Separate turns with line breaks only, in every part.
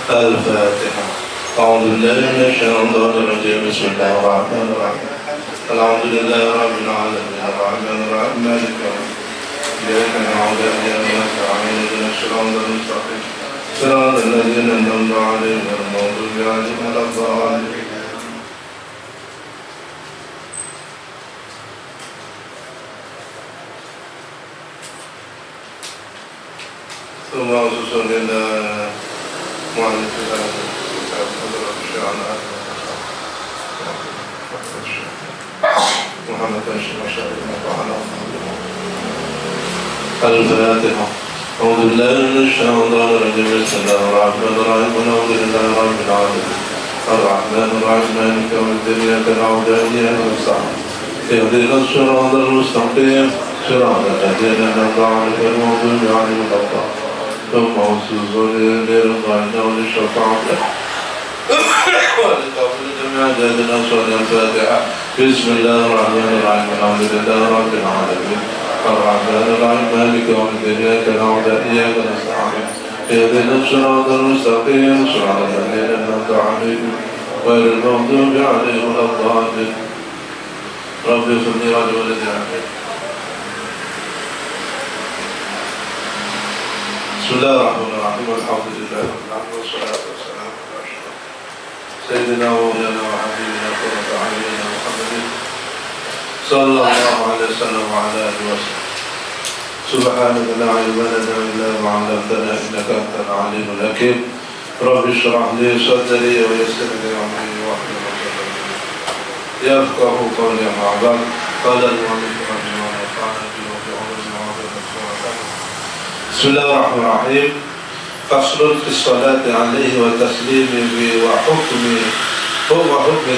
الفاتحة. أعوذ بالله من الشيطان الرجيم. بسم الله الرحمن الرحيم. الحمد لله رب العالمين الرحمن الرحيم مالك يوم الدين إياك نعبد وإياك نستعين اهدنا الصراط المستقيم صراط الذين أنعمت عليهم غير المغضوب عليهم ولا الضالين. ثم أوصل إلى مؤلف هذا الكتاب حضرة الشيخ محمد بن شريف الفاتحة. أعوذ بالله من الشيطان الرجيم. بسم الله الرحمن الرحيم. الحمد لله رب العالمين الرحمن الرحيم مالك يوم الدين إياك نعبد وإياك نستعين اهدنا الصراط المستقيم صراط الذين أنعمت عليهم غير المغضوب عليهم ولا الضالين. ثم أوصل إلى رضوانه وللشفاعة ولتغفر جميع جهدنا صلاة الفاتحة. بسم الله الرحمن الرحيم. الحمد لله رب العالمين الرحمن الرحيم مالك يوم الدين إياك نعبد وإياك نستعين اهدنا الصراط المستقيم صراط الذين أنعمت عليهم غير المغضوب عليهم ولا الضالين. رب اغفر لي ولوالدي آمين. بسم الله الرحمن الرحيم. الحمد لله رب العالمين والصلاة والسلام على أشرف سيدنا ومولانا وحبيبنا قرة أعيننا محمد صلى الله عليه وسلم وعلى آله وسلم. سبحانك لا علم لنا إلا ما علمتنا إنك أنت العليم الحكيم. رب اشرح لي صدري ويسر لي أمري واحلل عقدة من لساني يفقهوا قولي. أما بعد قال المؤلف رحمه الله تعالى في بسم الله الرحمن الرحيم. فصل في الصلاة عليه وتسليمه وحكم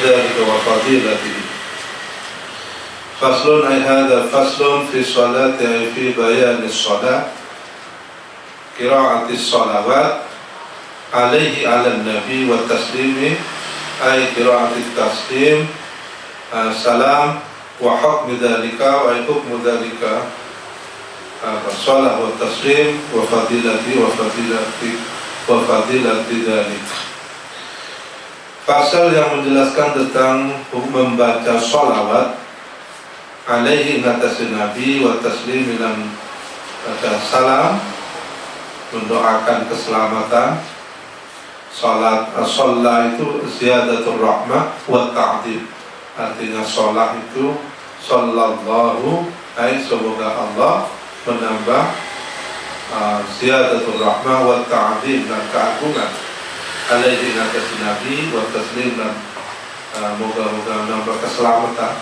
ذلك وفضيلته. فصل أي هذا فصل في الصلاة أي في بيان الصلاة قراءة الصلوات عليه على النبي والتسليم أي قراءة التسليم سلام وحكم ذلك أي حكم ذلك الصلاة والتسليم وفadilat dzalik. Pasal yang menjelaskan tentang membaca sholawat alaihi atas Nabi wa taslim dan salam, mendoakan keselamatan. Salat sholat itu ziyadatul rahmah wa ta'zim, artinya sholat itu sallallahu ay semoga Allah menambah ziyadatul rahmah wa ta'zim dan keagungan alaihi atas Nabi wa taslim dan moga-moga menambah keselamatan.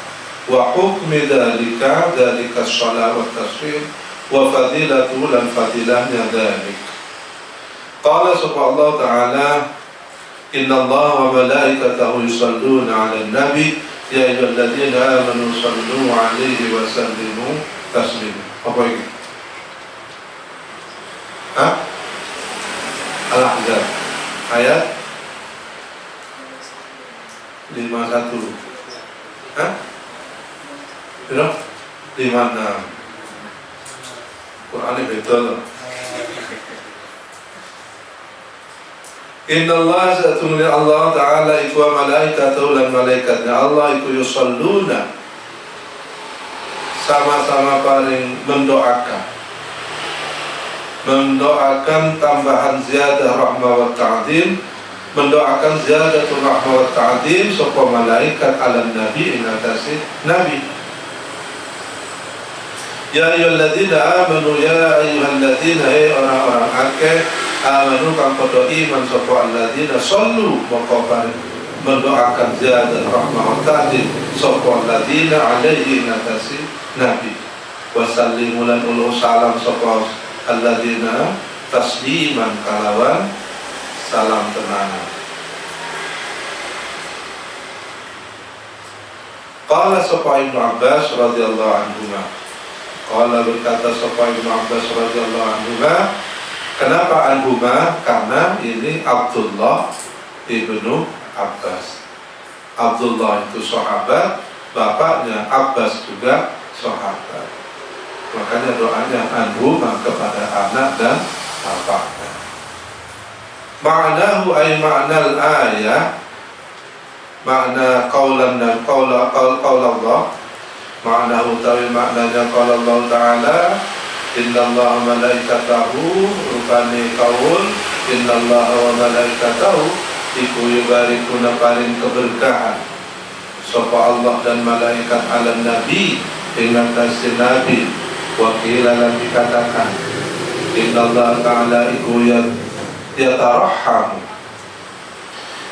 Wa hukmi dzalika shalah wa taslim wa fadilatu lan fadilahnya dzalik. Qala subhanahu wa ta'ala innallaha wa malaikatahu yusalluna 'alan nabi ya ayyuhalladzina amanu sallu 'alaihi wa sallimu taslima. Apa ini? Al-Ahzab ayat 51. Berapa? 56. Quran ini betul. Inna Allah sa'atungli Allah Ta'ala iku wa malaikatahu lan malaikatnya Allah iku yusalluna, sama-sama paling mendoakan tambahan ziyadah rahmah wa ta'zim, mendoakan ziyadatul rahmah wa ta'zim sapa malaikat ala nabi ing atase nabi. Ya ayyuhalladzina amanu ya ayyuhalladzina orang-orang akeh amanu kang padha iman sapa alladzina sallu maka mendoakan ziyadah rahmah wa ta'zim sapa alladzina alaihi atase nabi wa sallimu lan ulu salam sapa alladzina tasliman kalawan salam tenanan. Qala sapa Ibnu Abbas radhiyallahu anhuma. Qala berkata sapa Ibnu Abbas radhiyallahu anhuma. Kenapa anhuma? Karena ini Abdullah ibnu Abbas. Abdullah itu sahabat, bapaknya Abbas juga sahabat. Makanya doanya anhuma kepada anak dan bapaknya. Ma'nahu ay ma'nal ayah, makna qaulan dan qaul Allah, ma'nahu tawi maknanya qaul Allah Ta'ala, innallaha malaikatahu, rupane qaul innallaha wa malaikatahu iku yubarikuna paring keberkahan sapa Allah dan malaikat ala nabi dengan tasir nabi. Wakila lan dikatakan innallaha Ta'ala iku yatarahhamu,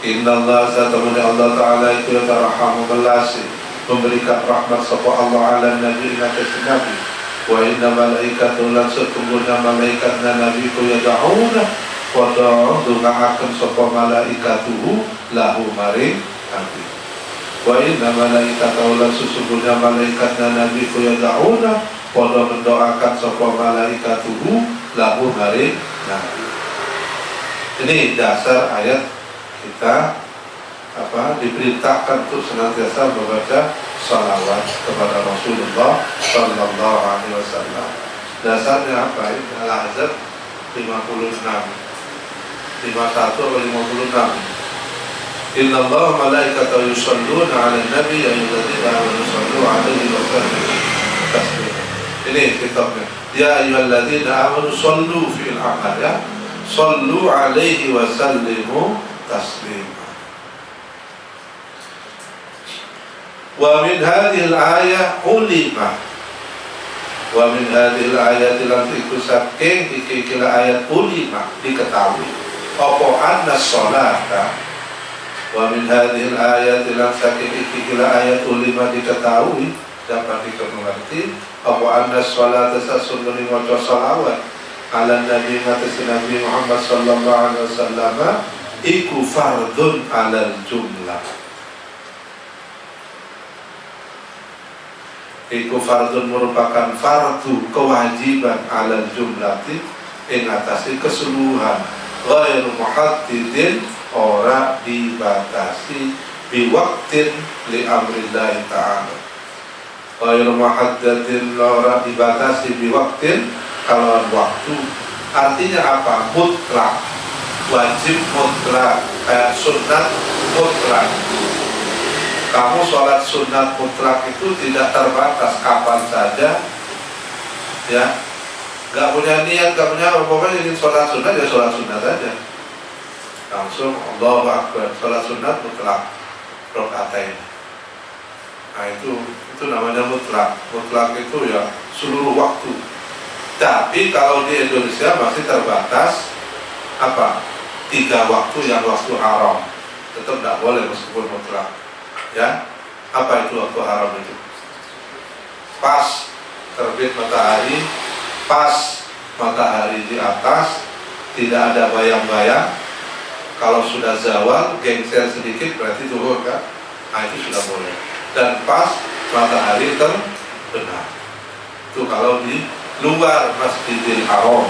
innallaha satamani Allah Ta'ala iku yatarahhamu belasi memberikan rahmat sapa Allah ala nabi dengan tasir nabi. Wa inna malaikatu lan setungguhnya malaikatna nabi ku yada'una wa da'akan sapa malaikatuhu lahu maring nabi. Wa inna malaikatu lan sesungguhnya malaikatna nabi ku yada'una wa mendoakan sapa malaikatuhu lahu maring nabi. Ini dasar ayat kita diperintahkan untuk senantiasa membaca salawat kepada Rasulullah Sallallahu Alaihi Wasallam. Dasarnya apa? Al-Ahzab 56, 51 atau 56. Inna Allah malaikatahu yusalluna 'alan nabi ya ayyuhalladzina amanu sallu 'alaihi wa sallimu taslima. Ini kitabnya. Ya ayyuhalladzina amanu sallu fil amal, ya. Sallu 'alaihi wa sallimu taslima. Wa min hadhil ayah ulima, wa min hadhil ayat lan iku saking iki ayat ulima diketahui apa anna sholata, wa min hadhil ayat lan saking iki ayat ulima diketahui dapat dimengerti apa anna sholata sesungguhnya maca shalawat ala nabi Nabi Muhammad sallallahu alaihi wasallam iku fardun alal jumlah. Iku fardun merupakan fardu kewajiban alal jumlati ing atase keseluruhan, ghairu muhaddidin ora dibatasi biwaktin li amrillahi ta'ala, ghairu muhaddidin ora dibatasi biwaktin kalau waktu. Artinya apa? Mutlak, wajib mutlak, kayak sunat mutlak. Kamu sholat sunat mutlak itu tidak terbatas kapan saja, ya. Gak punya niat, gak punya pokoknya ingin sholat sunat, ya sholat sunat saja. Langsung Allahu Akbar, sholat sunat mutlak, rokaatain. Nah itu namanya mutlak. Mutlak itu ya seluruh waktu. Tapi kalau di Indonesia masih terbatas apa? 3 waktu yang waktu haram, tetap tidak boleh meskipun mutlak. Ya, apa itu waktu haram itu? Pas terbit matahari, pas matahari di atas, tidak ada bayang-bayang. Kalau sudah zawal, geser sedikit berarti zuhur kan? Nah itu sudah boleh. Dan pas matahari terbenam. Itu kalau di luar Masjidil Haram.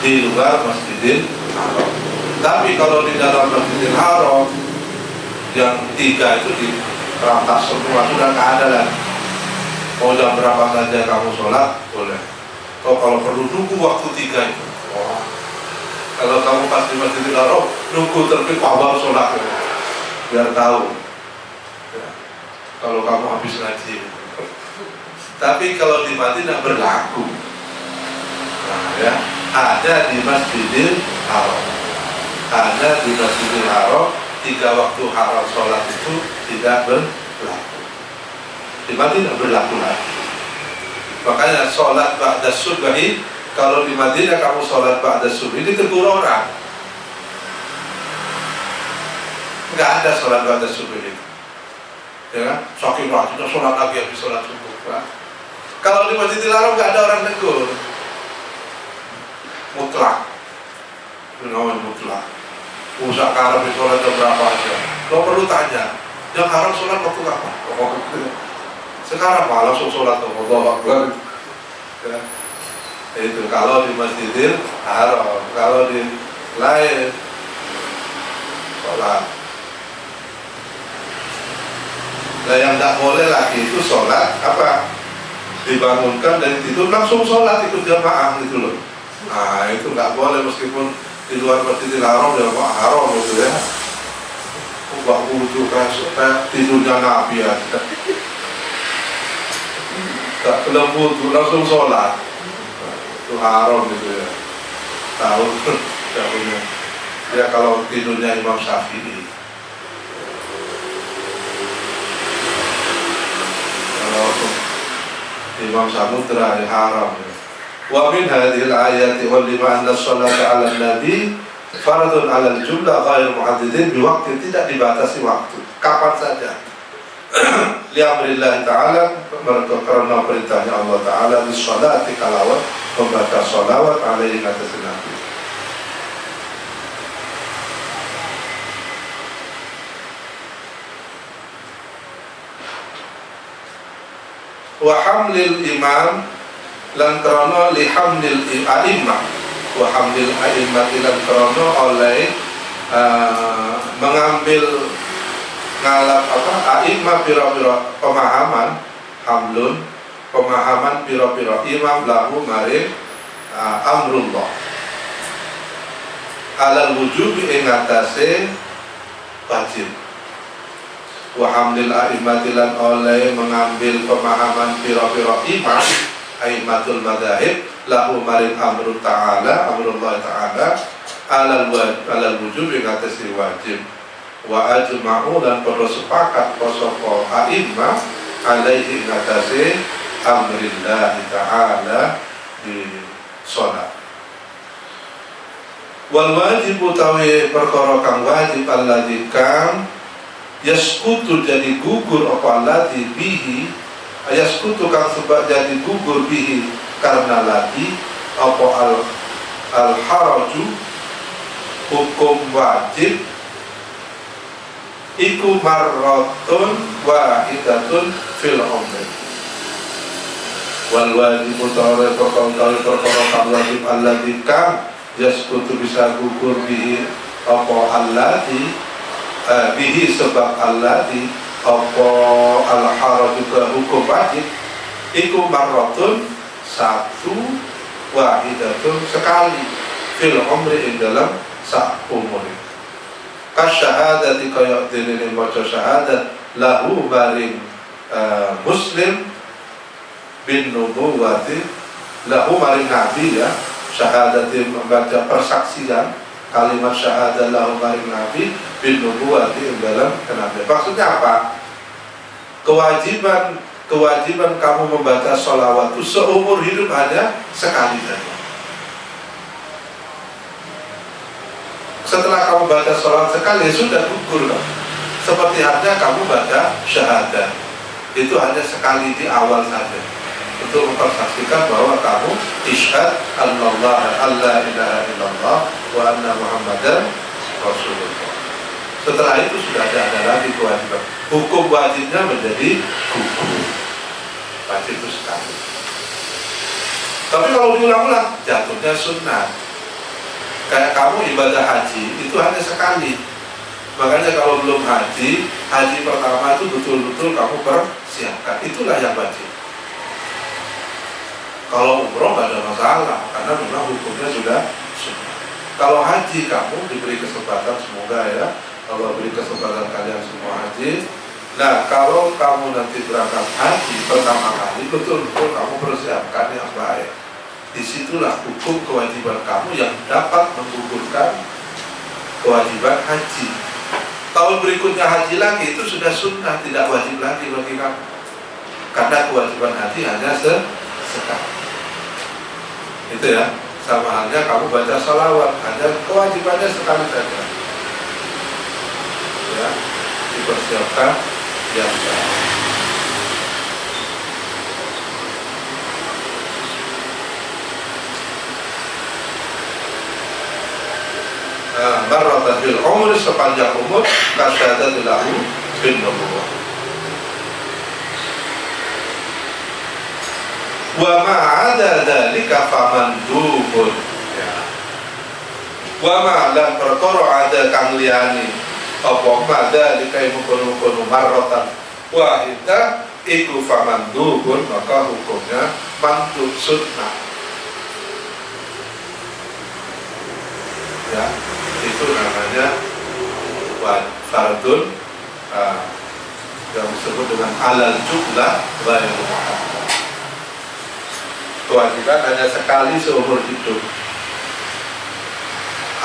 Di luar Masjidil Haram. Tapi kalau di dalam Masjidil Haram, yang 3 itu dirampas semua, sudah nggak ada lagi. Mau jam berapa saja kamu sholat boleh. Kalau perlu nunggu waktu 3 itu. Kalau kamu pas di Masjidil Haram nunggu terbit baru sholat, biar tahu. Ya. Kalau kamu habis ngaji. Tapi kalau di Madinah berlaku. Nah, ya, ada di Masjidil Haram. Ada di Masjidil Haram. 3 waktu haram sholat itu tidak berlaku. Di Madinah berlaku lagi. Makanya sholat ba'da subhi, kalau di Madinah kamu sholat ba'da subhi ditegur orang. Nggak ada sholat ba'da subhi itu. Ya kan? Saking rajinnya sholat lagi habis sholat subuh. Kan? Kalau di Masjidil Haram nggak ada orang negur. Mutlak. Itu namanya mutlak. Usaha haram di sholat jam berapa aja. Lo perlu tanya, yang haram sholat waktu apa? Sekarang malah langsung sholat Allahu Akbar. Ya. Itu kalau di Masjidil Haram. Kalau di lain sholat. Nah yang tidak boleh lagi itu sholat apa? Dibangunkan dari tidur langsung sholat ikut jamaah gitu loh. Nah itu nggak boleh meskipun di luar Masjidil Haram ya Pak haram gitu ya. Ubah wudhu kan supaya tidurnya Nabi aja. Tak belum wudhu langsung sholat. Itu haram gitu ya. Tahu tahunya. Ya kalau tidurnya Imam Syafi'i. Kalau Imam Samudra ya haram ya. Wa min hadhil ayati wal lima anna sholata ala nabi faradun ala jumlah ghair muhaddidin biwaktu, tidak dibatasi waktu kapan saja. Liamrillah ta'ala, karena perintahnya Allah ta'ala bisolati kalawat, membaca sholawat alaihi atas nabi. Wa hamlil imam lan krono lihamlil a'imah, wa hamlil a'imah lan krono oleh mengambil ngalap a'imah piro-piro pemahaman, hamlun pemahaman piro-piro imam lahu maring amrullah alal wujubi ing atase wajib. Wa hamlil a'imati lan oleh mengambil pemahaman piro-piro imam a'immatul madzhab lahu maring amrul ta'ala, amrullah ta'ala alal wujubi ing atase wajib. Wa ajma'u dan perlu sepakat posoko a'immah alaihi ngatasi amrillah ta'ala di sholat. Wal wajib utawi perkara kang wajib alladzi kang yaskutu jadi gugur apa alladzi bihi, yaskutu kang sebab jadi gugur bihi karena lagi apa al haraju hukum wajib iku marratun wahidatun fil umri. Wal wajib utawi perkara kang wajib alladzi kang yaskutu bisa gugur bihi apa alladzi bihi sebab alladzi apa al haraj juga hukum wajib iku marratun satu wahidatun sekali fil umri ing dalam sak umur. Kasyahadati kaya dene maca syahadat lahu maring muslim bin nubuwati, lahu maring nabi ya, syahadati membaca persaksian kalimat syahadat lahu maring nabi bin nubuwati dalam kenabian. Maksudnya apa? Kewajiban kamu membaca sholawat itu seumur hidup hanya sekali saja. Setelah kamu baca sholat sekali sudah gugur kan? Seperti halnya kamu baca syahadat itu hanya sekali di awal saja untuk mempersaksikan bahwa kamu isyhad Allah la ilaha illallah wa anna muhammadan rasulullah. Setelah itu sudah ada lagi kewajiban. Hukum wajibnya menjadi gugur. Wajib itu sekali. Tapi kalau diulang-ulang jatuhnya sunnah. Kayak kamu ibadah haji itu hanya sekali. Makanya kalau belum haji pertama itu betul-betul kamu persiapkan. Itulah yang wajib. Kalau umroh gak ada masalah karena memang hukumnya sudah sunnah. Kalau haji kamu diberi kesempatan, semoga ya Allah beri kesempatan kalian semua haji. Nah kalau kamu nanti berangkat haji pertama kali betul-betul kamu persiapkan yang baik. Disitulah hukum kewajiban kamu yang dapat menggugurkan kewajiban haji. Tahun berikutnya haji lagi itu sudah sunnah, tidak wajib lagi bagi kamu. Karena kewajiban haji hanya sekali. Itu ya, sama halnya kamu baca sholawat, hanya kewajibannya sekali saja. Ya, dipersiapkan yang baik. Marratan fil umur, sepanjang umur kasyahadatil lahu bin nubuwah. Wa ma'ada dzalika famandubun. Wa ma'lan perkara ada kang liyane apa mada dikai mukun marratan wahidah iku famandubun, maka hukumnya mandub sunnah. saja, itu namanya fardun yang disebut dengan alal jumlah ghairu muhakkam. Kewajiban hanya sekali seumur hidup.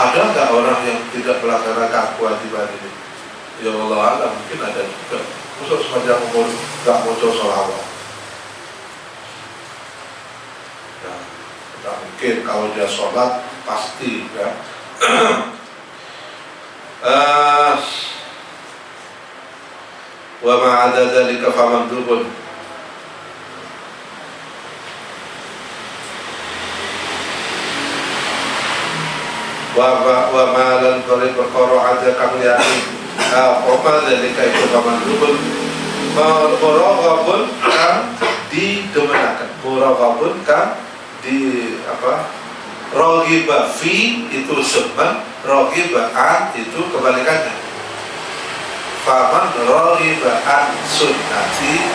Ada nggak orang yang tidak melaksanakan kewajiban ini? Ya Allah, mungkin ada juga. Khusus sepanjang umur nggak muncul sholawat. Ya, tidak mungkin kalau dia sholat pasti ya. Wa ma'ada dzalika famandubun. Wa ma'lan qalil perkara aja kamu yakin. Omal dzalika itu famandubun. Muraghabun kan didemenakan. Muraghabun kan di apa? Raghiba fi itu semen, raghibaan itu kebalikannya. Faman raghiba sunnati,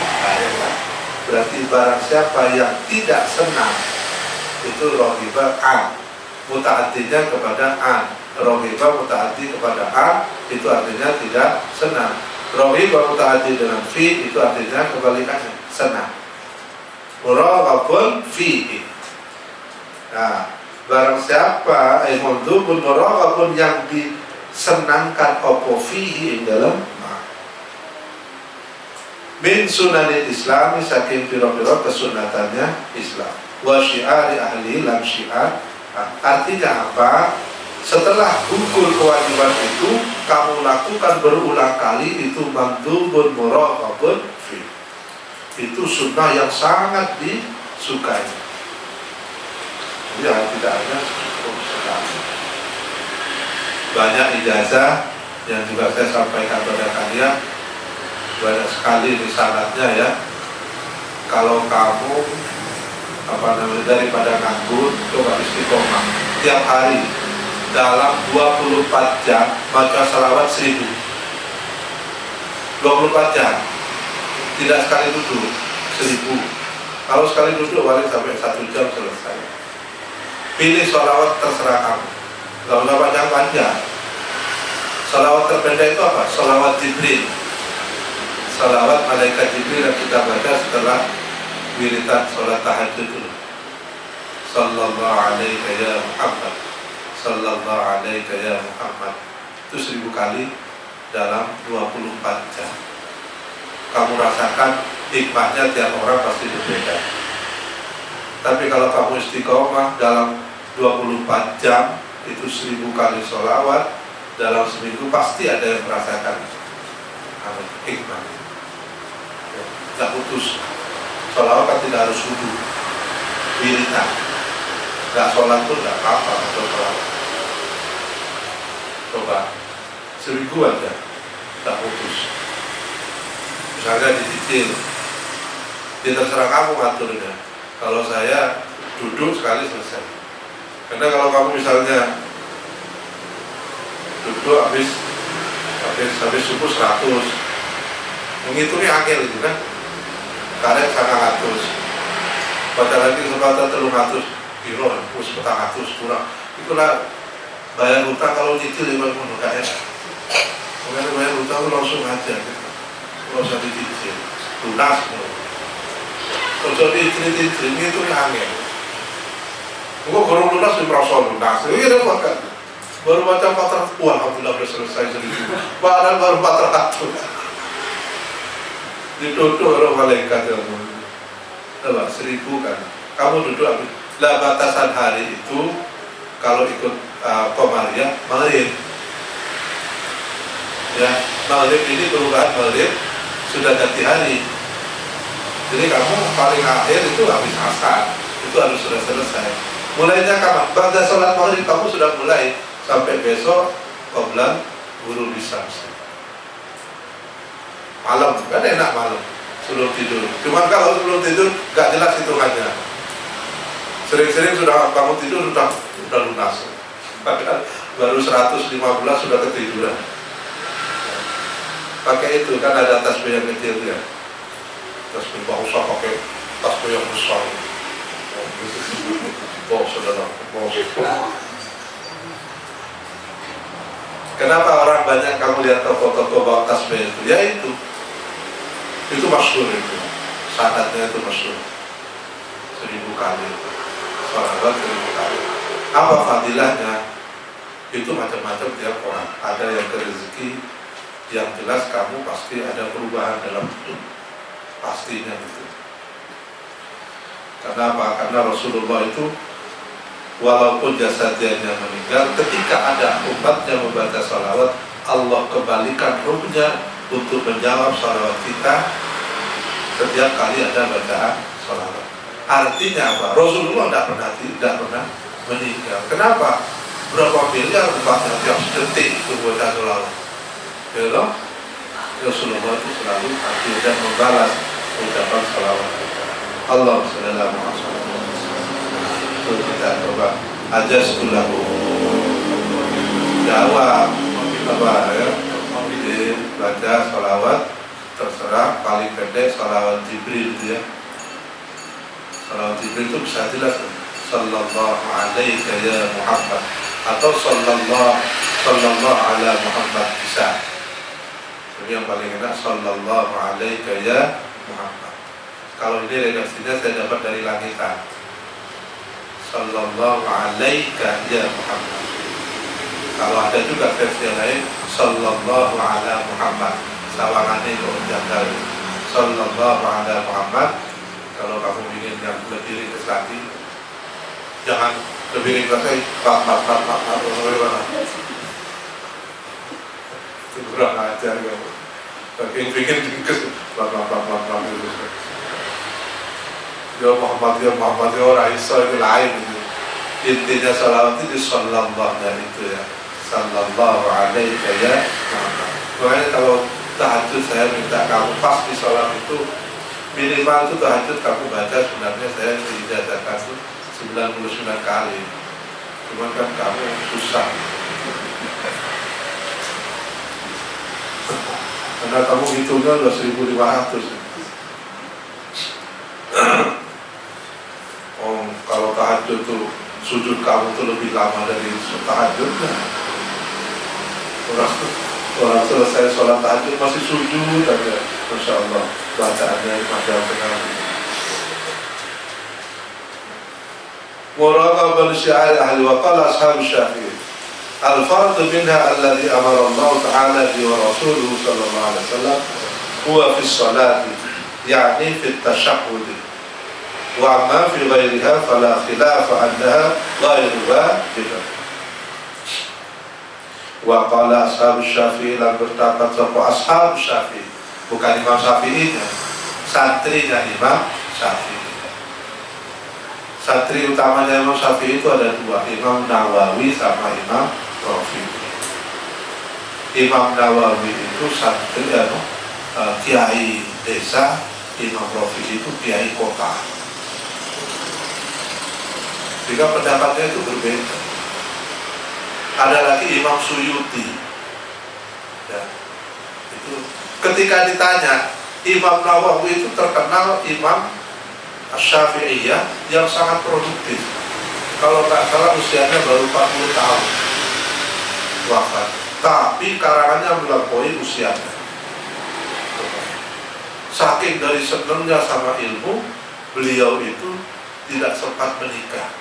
berarti barang siapa yang tidak senang itu raghiba mutaaddinya kepada raghiba mutaaddi kepada itu artinya tidak senang. Raghiba mutaaddi dengan fi itu artinya kebalikannya, senang. Muraghabun fihi. Nah, barang siapa mandubun muraghabun yang disenangkan opo fihi dalam min sunanil islami saking piro-piro kesunatannya Islam wa syiari ahli lam syiar. Artinya apa? Setelah gugur kewajiban itu kamu lakukan berulang kali, itu mandubun muraghabun fi, itu sunnah yang sangat disukai. Ya, tidak hanya cukup sekali. Banyak ijazah yang juga saya sampaikan pada kalian, banyak sekali di syaratnya ya. Kalau kamu daripada nganggur, coba istiqomah tiap hari dalam 24 jam baca salawat 1000. 24 jam, tidak sekali duduk 1000. Kalau sekali duduk paling sampai 1 jam selesai. Pilih salawat terserah kamu, gak usah panjang-panjang. Salawat terpendek itu apa? Salawat Jibril, salawat malaikat Jibril yang kita baca setelah wiridan sholat tahajud dulu. Sallallahu alaika ya Muhammad, sallallahu alaika ya Muhammad. Itu 1000 kali dalam 24 jam. Kamu rasakan hikmahnya, tiap orang pasti berbeda. Tapi kalau kamu istiqomah dalam 24 jam, itu 1000 kali sholawat dalam seminggu, pasti ada yang merasakan hikmah. Tidak putus. Sholawat kan tidak harus wudhu, wiridan. Nggak sholat pun nggak apa-apa atau sholawat. Coba 1000 aja, tak putus. Misalnya dicicil, dia terserah kamu ngaturnya. Kalau saya duduk sekali selesai. Karena kalau kamu misalnya duduk habis subuh 100, menghitungnya angel gitu kan. Karek 100, baca lagi sebata 300, kilo, us 400 kurang. Itulah bayar hutang kalau cicil ya kalau nggak enak. Kalau bayar hutang itu langsung aja, gitu. Kalau usah dicicil, lunas. Kalau dicicil itu angin. Enggak kurang lunas di merasa lunas. Ini dapat kan? Baru baca 400, alhamdulillah sudah selesai 1000. Padahal baru 400. Duduk orang malaikat ya, coba 1000 kan. Kamu duduk habis. Lah batasan hari itu kalau ikut Komariah maghrib. Ya, maghrib ini perubahan maghrib sudah ganti hari. Jadi kamu paling akhir itu habis asar, itu harus sudah selesai. Mulainya kapan? Pada sholat maghrib kamu sudah mulai sampai besok qoblan guru bisa. Malam, kan enak malam sebelum tidur. Cuma kalau sebelum tidur gak jelas hitungannya. Sering-sering sudah kamu tidur sudah lunas. Padahal baru 115 sudah ketiduran. Pakai itu kan ada tasbih yang kecil ya. Tasbih gak usah pakai tasbih yang besar. Saudara, Kenapa orang banyak kamu lihat toko-toko bawa tasbih itu? Ya itu masyhur itu. Syaratnya itu masyhur. 1000 kali. Sholawat 1000 kali. Apa fadilahnya? Itu macam-macam tiap orang. Ada yang rezeki, yang jelas kamu pasti ada perubahan dalam hidup. Pastinya itu. Kenapa? Karena Rasulullah itu walaupun jasadnya meninggal, ketika ada umatnya membaca salawat, Allah kembalikan ruhnya untuk menjawab salawat kita setiap kali ada bacaan salawat. Artinya apa? Rasulullah tidak pernah meninggal. Kenapa? Berapa miliar umatnya tiap detik itu baca salawat. Ya, Rasulullah itu selalu hadir dan membalas ucapan salawat. Allah sallallahu alaihi wasallam. Kita coba ajas tulahu jawab apa ya, baca salawat terserah, paling pendek salawat Jibril ya. Salawat Jibril itu bisa jelas sallallahu alaihi ya Muhammad atau sallallahu ala Muhammad bisa. Ini yang paling enak sallallahu alaihi ya Muhammad. Kalau ini redaksinya saya dapat dari langitan. Sallallahu alaika ya Muhammad. Kalau ada juga versi lain sallallahu ala Muhammad. Sawangannya itu janggal. Sallallahu ala Muhammad. Kalau kamu ingin yang lebih ringkas lagi, jangan lebih ringkas lagi. Itu kurang ajar kamu. Tapi ingin ringkas. Ya Muhammad ya orang Isa itu lain itu. Intinya salawat itu sallallahu dan itu ya sallallahu alaihi ya Muhammad. Makanya kalau tahajud saya minta kamu pas di salat itu minimal itu tahajud kamu baca, sebenarnya saya diijazahkan itu 99 kali. Cuman kan kamu susah karena kamu hitungnya udah 1500. Kalau tahajud tuh sujud kamu tuh lebih lama dari tahajudnya. Orang selesai sholat tahajud masih sujud aja, Masya Allah, bacaannya macam sekali. Muraqabah syiar ahli wa qala ashab Syafi'i. Al-fard minha alladhi amara Allah Ta'ala bi wa rasuluhu sallallahu alaihi wasallam huwa fi sholati, yani fi at-tashahhud. Wa amma fi ghairiha fala khilafa annaha ghairu wajidah. Wa qala ashab Syafi'i, lan berpendapat sapa ashab Syafi'i, bukan Imam Syafi'inya, santrinya Imam Syafi'i. Santri utamanya Imam Syafi'i itu ada dua, Imam Nawawi sama Imam Rafi'i. Imam Nawawi itu santri kiai desa, Imam Rafi'i itu kiai kota. Jika pendapatnya itu berbeda. Ada lagi Imam Suyuti ya, itu ketika ditanya, Imam Nawawi itu terkenal Imam Syafi'iyah yang sangat produktif. Kalau tak salah usianya baru 40 tahun wafat, tapi karangannya melampaui usianya. Saking dari senangnya sama ilmu, beliau itu tidak sempat menikah.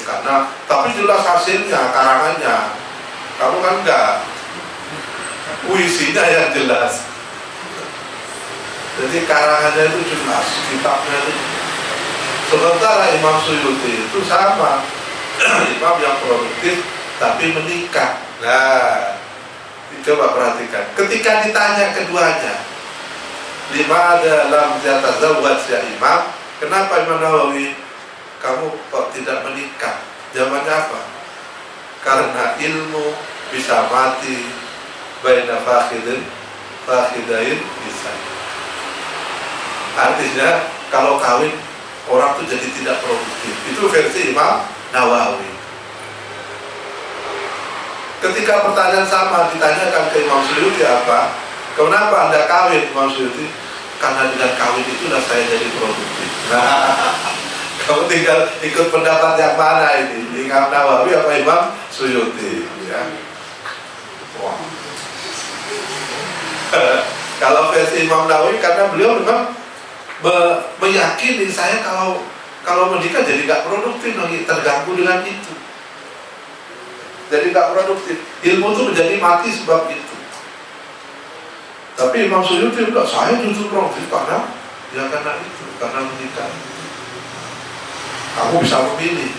Karena tapi jelas hasilnya, karangannya. Kamu kan enggak, puisinya yang jelas. Jadi karangannya itu jelas, kitabnya itu. Sementara Imam Suyuti itu sama, imam yang produktif tapi menikah. Nah, coba perhatikan. Ketika ditanya keduanya, lima dalam yatazawwaj ya imam, kenapa Imam Nawawi kamu kok tidak menikah? Jawabannya apa? Karena ilmu bisa mati baina fakhidain bisa. Artinya kalau kawin orang tuh jadi tidak produktif. Itu versi Imam Nawawi. Ketika pertanyaan sama ditanyakan ke Imam Suyuti, apa? Kenapa Anda kawin, Imam Suyuti? Karena dengan kawin itulah saya jadi produktif. Nah, Kamu tinggal ikut pendapat yang mana ini, Imam Nawawi apa Imam Suyuti, ya. Wah. Kalau versi Imam Nawawi, karena beliau memang meyakini saya kalau menikah jadi nggak produktif lagi, terganggu dengan itu, jadi nggak produktif, ilmu itu menjadi mati sebab itu. Tapi Imam Suyuti bilang saya justru produktif karena itu, karena menikah. Kamu bisa memilih.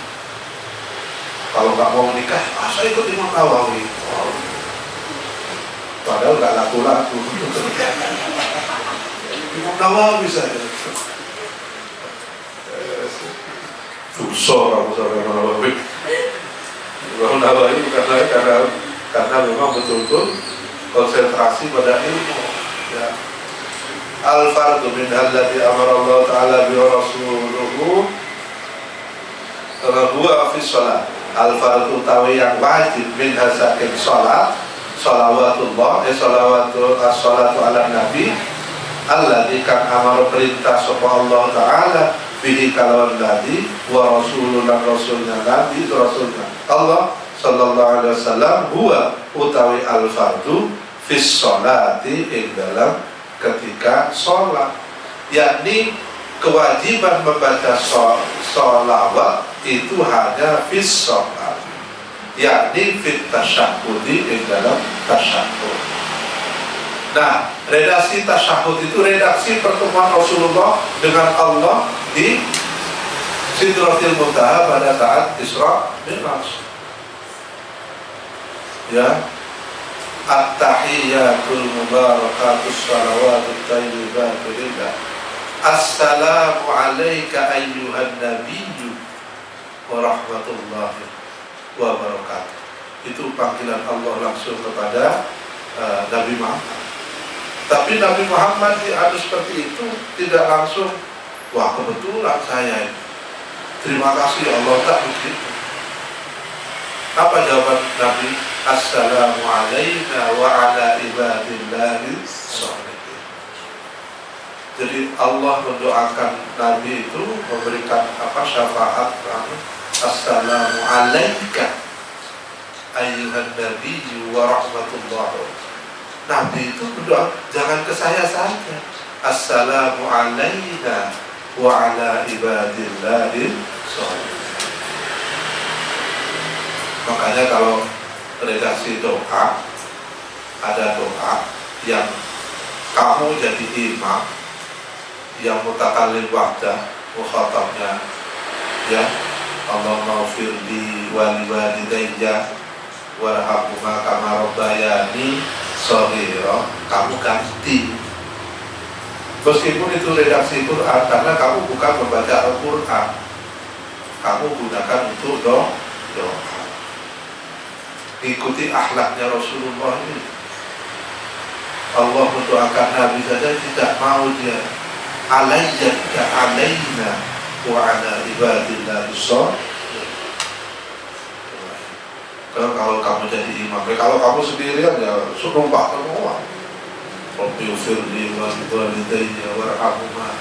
Kalau nggak mau menikah, saya ikut Imam Nawawi. Padahal nggak laku-laku. Imam Nawawi saya. Susah kamu sama Imam Nawawi. Imam Nawawi karena memang betul-betul konsentrasi pada ilmu. Ya. Al-fardu min allati amara Allah Ta'ala bi rasuluhu huwa fi shalat. Al-fardu tawi yang wajib min hasakin shalat, shalawatullah as-salatu ala nabi alladzi kan amara perintah sapa Allah Ta'ala bihi kalawan nabi wa rasulnya nabi rasulnya Allah sallallahu alaihi wasallam huwa utawi al-fardu fi sholati ing dalam ketika sholat, yakni kewajiban membaca sholawat itu hanya fis sholat, yakni fit tasyahudi ing dalam tasyahud. Nah, redaksi tasyahud itu redaksi pertemuan Rasulullah dengan Allah di Sidratil Muntaha pada saat Isra Mi'raj. Ya, at-tahiyyatul mubarakatus shalawatut thayyibatu lillah. Assalamu alayka ayyuhan nabiyyu wa rahmatullahi wa barakatuh. Itu panggilan Allah langsung kepada Nabi Muhammad. Tapi Nabi Muhammad diadu seperti itu tidak langsung, wah kebetulan saya ini, terima kasih Allah, tak begitu. Apa jawaban Nabi? Assalamu alayna wa ala ibadillahi sholihin. Jadi Allah mendoakan Nabi itu memberikan syafaat. Assalamu alayka ayyuhan nabiyyu wa rahmatullahi. Nabi itu berdoa jangan ke saya saja. Assalamu alayna wa ala ibadillahi sholihin. Makanya kalau redaksi doa, ada doa yang kamu jadi imam, yang mutakallim wahdah, mukhatabnya ya Allahumma ufirli wali walidayya warhamhuma kama rabbayani shaghira, kamu ganti. Meskipun itu redaksi Quran, karena kamu bukan membaca Al-Quran, kamu gunakan untuk doa. Ikuti akhlaknya Rasulullah ini. Allah mendoakan Nabi saja tidak mau dia alayya alayna wa ala ibadillahi sholihin. Kalau kamu jadi imam, kalau kamu sendirian ya sumpah semua. Rabbi ufirli wa walidayya warhamhuma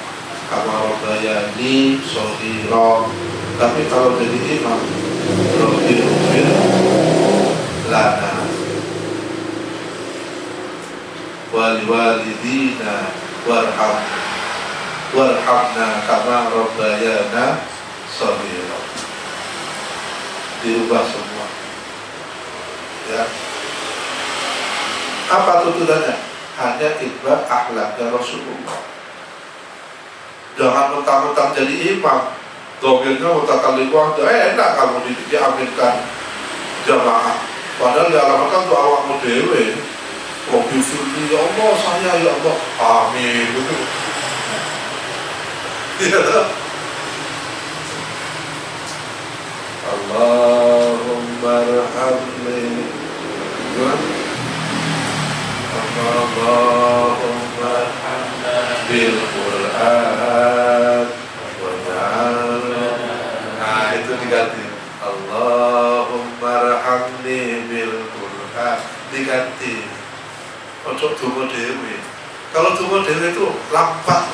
kama rabbayani shaghira. Tapi kalau jadi imam, Rabbi ufir lana wali walidina warhamna kama rabbayana shaghira. Dirubah semua. Ya. Apa tuntunannya? Hanya ikbar akhlaknya Rasulullah. Jangan mentang-mentang jadi imam, domirnya mutakallim wahdah, enak kamu diaminkan jamaah. Padahal dialamatkan untuk awakmu dewe. Rabbi firli ya Allah, saya ya Allah, amin. Allahumma arhamni Allahumma arhamna bil Qur'an wa ja'alna. Nah itu diganti Allahumma arhamni bil Qur'an, diganti. Ojo donga dhewe. Kalau donga dhewe itu lambat.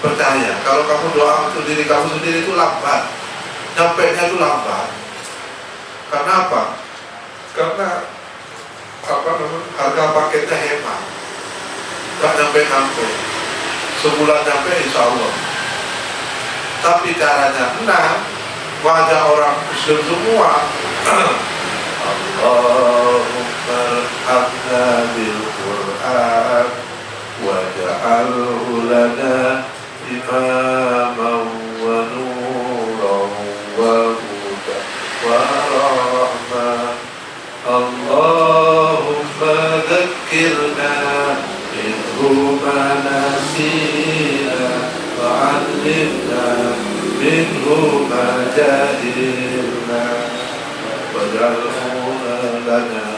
Percaya, kalau kamu doa untuk diri kamu sendiri itu lambat, nyampainya itu lambat. Karena apa? Karena harga paketnya hemat, nggak nyampe-nyampe. Sebulan nyampe insya Allah. Tapi caranya enak, wajah orang Muslim semua. Allahumma arhamna bil Qur'an waj'alhu lana imaman wa nuran wa hudan wa rahmah. Allahumma dhakkirna minhu ma nasina wa 'allimna minhu ma jahilna waj'alhu lana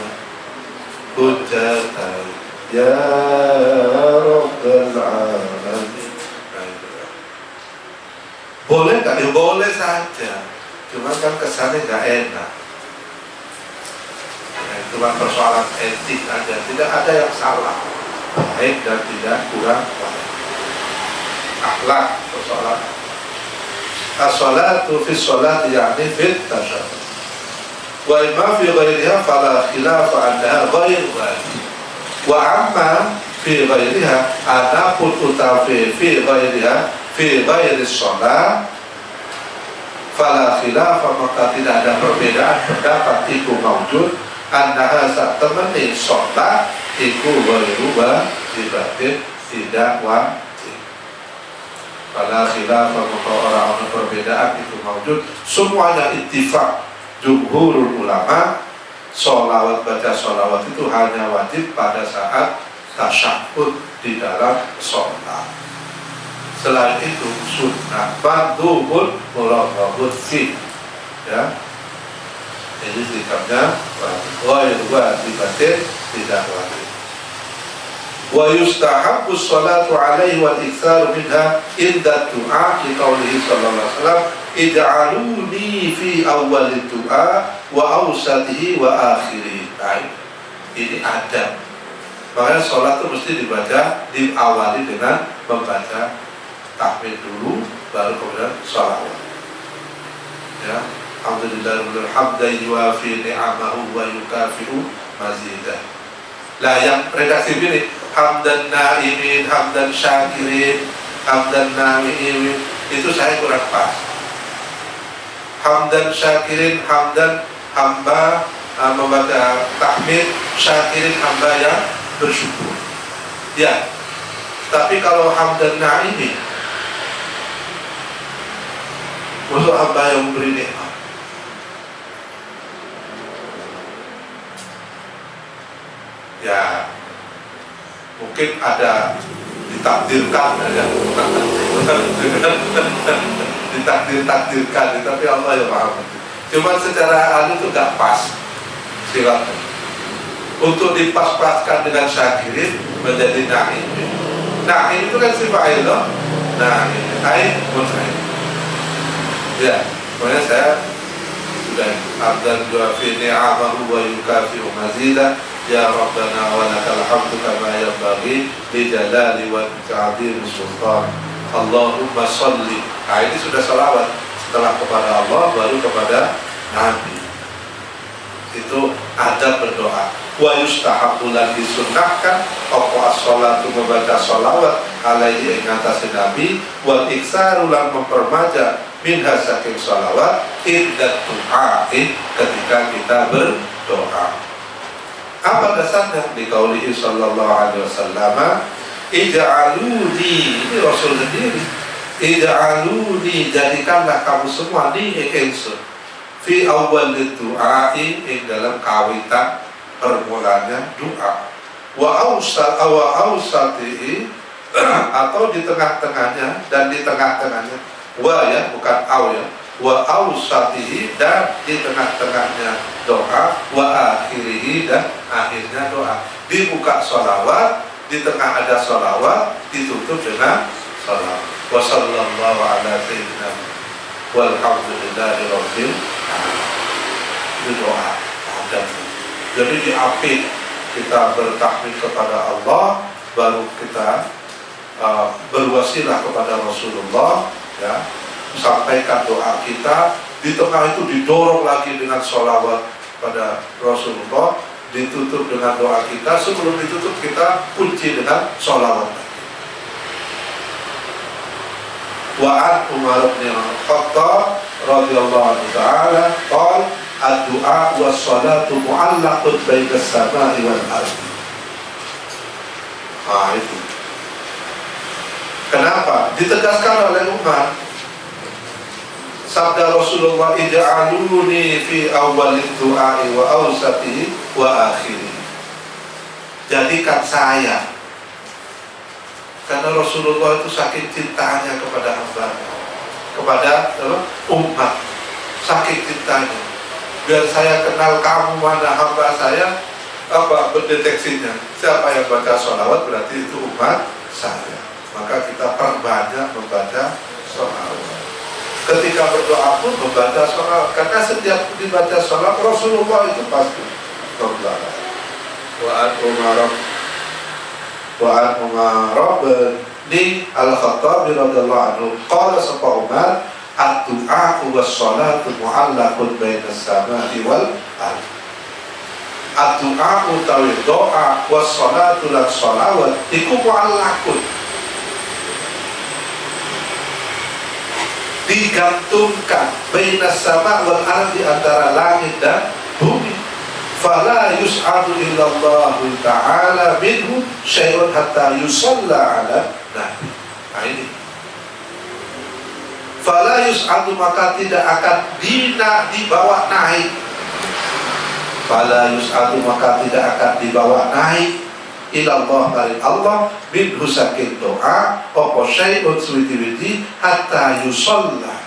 hujjatan ya rabbal alamin. Boleh nggak? Ya boleh saja, cuma kan kesannya nggak enak. Cuma persoalan etik aja, tidak ada yang salah, baik dan tidak kurang baik. Akhlak persoalan. As-salatu fi sholati yani fit tasyahhud. Wa imma fi ghairiha fala khilafa annaha ghair wajib. Wa amma fi ghairiha adapun utawi fi ghairiha fi ghairi sholat fala khilafa, maka tidak ada perbedaan pendapat iku maujud annaha sak temene sholat iku ghairu wajibatin, tidak wajib. Fala khilafa, maka orang perbedaan itu maujud, semuanya ittifaq jumhurul ulama, sholawat, baca sholawat itu hanya wajib pada saat tasyahud di dalam sholat. Selain itu sunnah mandhubun muraghabun fi, ya. Jadi sikapnya wajib, wajibatin tidak wajib. Wa yustahabbu sholatu alaihi wal iktsaru minha inda du'a li qaulihi sallallahu alaihi wasallam ij'aluni fi awwalid du'a wa awsatihi wa akhirih. Ini adab. Makanya sholat itu mesti diawali dengan membaca tahmid dulu, baru kemudian sholawat. Ya, alhamdulillah hamdan yuafi ni'amahu wa yukafi'u mazidah. Lah yang redaksi ini hamdan na'imin, hamdan syakirin, hamdan na'imin, itu saya kurang pas. Hamdan syakirin, hamdan hamba membaca tahmid, syakirin hamba yang bersyukur. Ya, tapi kalau hamdan na'imin, untuk hamba yang memberi nikmat. Ya, mungkin ada ditakdirkan ya, ditakdirkan, tapi Allah yang maha. Cuma secara itu gak pas. Silakan. Untuk dipas-paskan dengan syakirin menjadi na'im. Na'im itu kan sifat Allah. Na'im, ain, mut'ain. Ya, pokoknya saya sudah abdan yuafi ni'amahu wa yukafi'u mazidah. Ya Rabbana wa lakal hamdu kama yanbaghi li jalali wa ta'zimi sultan. Allahumma sholli. Nah, ini sudah salawat. Setelah kepada Allah baru kepada Nabi. Itu adab berdoa. Wa yustahabbu lan disunnahkan apa as-sholatu membaca sholawat alaihi ing atase Nabi wal iksaru lan mempermaja minha saking sholawat iddat du'a, ketika kita berdoa. Apa dasarnya? Di qaulihi sallallahu alaihi wasallam ij'aluni, ini Rasul sendiri, ij'aluni, jadikanlah kamu semua di ingsun fi awwal du'ai, ing dalam kawitan permulanya doa, wa awsatihi, atau di tengah-tengahnya, dan di tengah-tengahnya, wa ya bukan aw ya, wa awsatihi, dan di tengah-tengahnya doa, wa akhirihi, dan akhirnya doa. Dibuka sholawat, di tengah ada sholawat, ditutup dengan sholawat. Wa sallallahu ala sayyidina walhamdulillahi rabbil alamin. Itu doa adab. Jadi diapit kita bertakbir kepada Allah, baru kita berwasilah kepada Rasulullah, ya, sampaikan doa kita. Di tengah itu didorong lagi dengan sholawat pada Rasulullah, ditutup dengan doa kita. Sebelum ditutup kita kunci dengan sholawat. Wa'an Umar bin Khattab radhiyallahu ta'ala qala ad-du'a was salatu mu'allaqun baina as-sama'i wal ardi. Itu. Kenapa? Ditegaskan oleh Umar. Sabda Rasulullah, ij'aluni fi awwalid du'a'i wa awsatihi wa akhirihi. Jadikan saya, karena Rasulullah itu saking cintanya kepada hambanya, kepada umat, saking cintanya. Biar saya kenal kamu mana hamba saya, apa mendeteksinya? Siapa yang baca sholawat berarti itu umat saya. Maka kita perbanyak membaca sholawat. Ketika berdoa pun membaca sholawat, karena setiap dibaca sholawat Rasulullah itu pasti berdoa. Wa'an Umar bin Al-Khattab radhiyallahu anhu qala sapa Umar ad-du'a was salatu mu'allaqun baina as-sama'i wal ardh. Ad-du'a utawi doa was salatu lan sholawat iku mu'allaqun, digantungkan bainas sama wal ardi, antara langit dan bumi. Fala yus'adu illallahu ta'ala minhu syai'un hatta yusalla ala nabi. Nah ini, fala yus'adu, maka tidak akan dibawa naik. Fala yus'adu, maka tidak akan dibawa naik ilallah dari Allah minhu saking doa apa syai'un suwiti-witi hatta yusalla,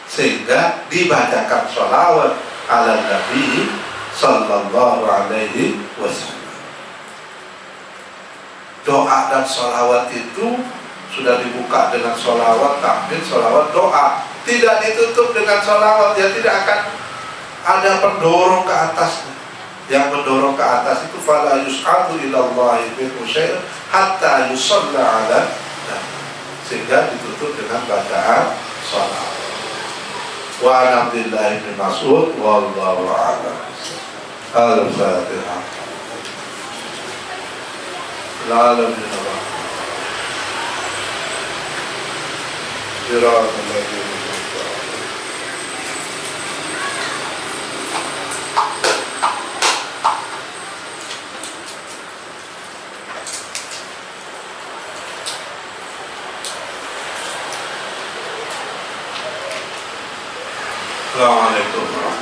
sehingga dibacakan sholawat ala Nabi sallallahu alaihi wasallam. Doa dan sholawat itu sudah dibuka dengan sholawat, takbir, sholawat, doa. Tidak ditutup dengan sholawat, ya tidak akan ada pendorong ke atasnya. Yang mendorong ke atas itu fala yus'adu ilallahi bil syai' hatta yusalla ala nabi, sehingga ditutup dengan bacaan sholawat. Wa Abdullah bin Mas'ud wallahu a'lam. Al-Fatihah. La ilaha illallah. Assalamualaikum.